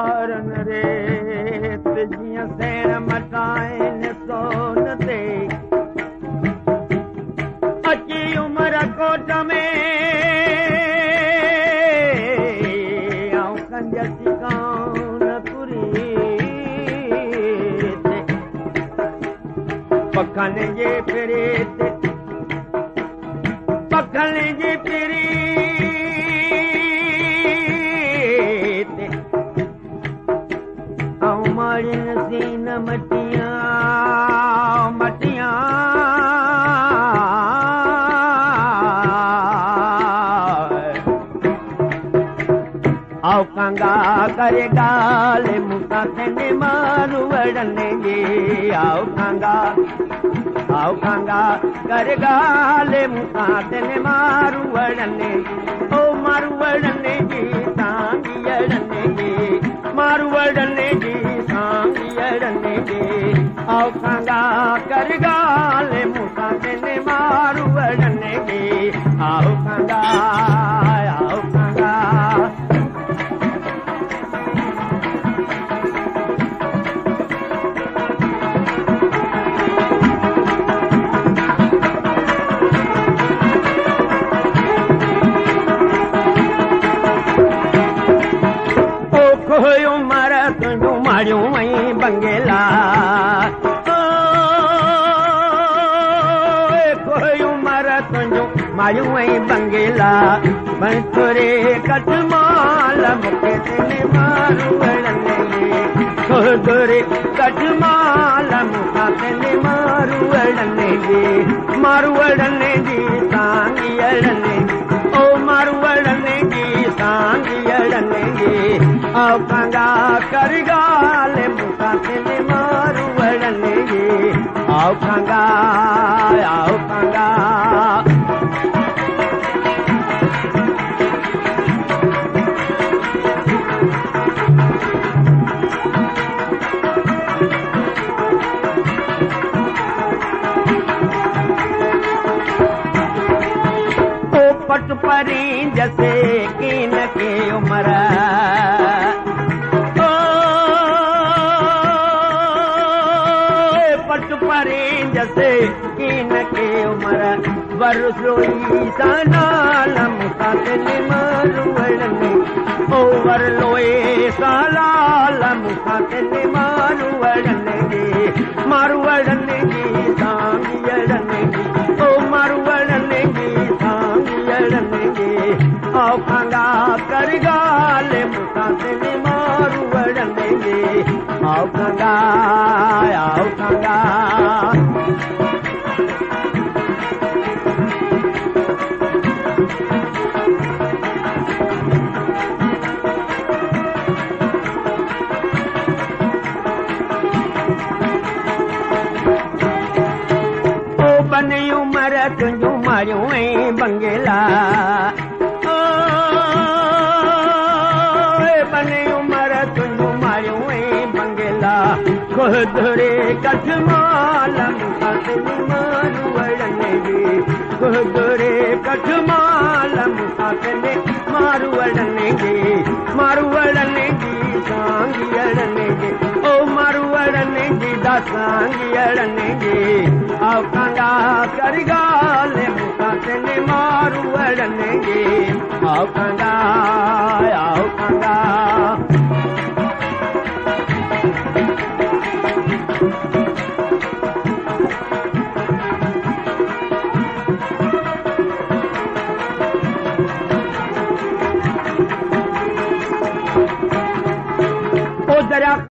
ॿारन रे जीअं सेण मटाइनि सोन ते अची उमिरि कोट में आऊं कंजसी कान तुरी पखनि जे फिरे ते पखनि जी फिरी आऊं मारिन सीन मटियां मटियां आओ कंगा करे गाल मुका तेने मारू वड़ने जी आओ कंगा करे गाल मुका तेने मारू वड़ने ओ मारू वड़ने जी सांगी अड़ने जी मारू वड़ने जी सांगी अड़ने जी आओ कंगा करे गाल मुका तेने मारू वड़ने जी आओ कंगा बंगेला कोई उमर तुंहिंजो मायूं ऐं बंगेला बंसुरे कटमाल मूंखे तेने मारू वड़ने खुदुरे कटमाल मूंखां तेने मारू वड़ने जी सांगी अड़ने ओ मारू वड़ने जी सांगी अड़ने जी आओ कंगा कर गाल मुका तेने मारू वड़ने जी आओ कंगा ओ पट परी जैसे कीन के उमर जैसे कीन के उमर वरलोई सालाल मुका तेने मारू वड़ने ओ वरलोए सालाल मुका तेने मारू वड़ने जी सांगी अड़ने जी ओ मारू वड़ने जी सांगी अड़ने जी आओ कंगा कर गाल मुका तेने मारू वड़ने जी आओ कंगा बनी उमर तुंहिंजूं मारियूं ऐं बंगेला बनी उमर तुंहिंजूं मारियूं ऐं बंगेला खुदुरे कठमाल मूंखां तेने मारू वड़ने जी खुदुरे कठमाल मूंखां तेने मारू वड़ने जी सांगी अड़ने जी ओ मारू वड़ने जी सांगी अड़ने जी आओ कंगा कर गाल मुका तेने मारू वड़ने जी आओ कंगा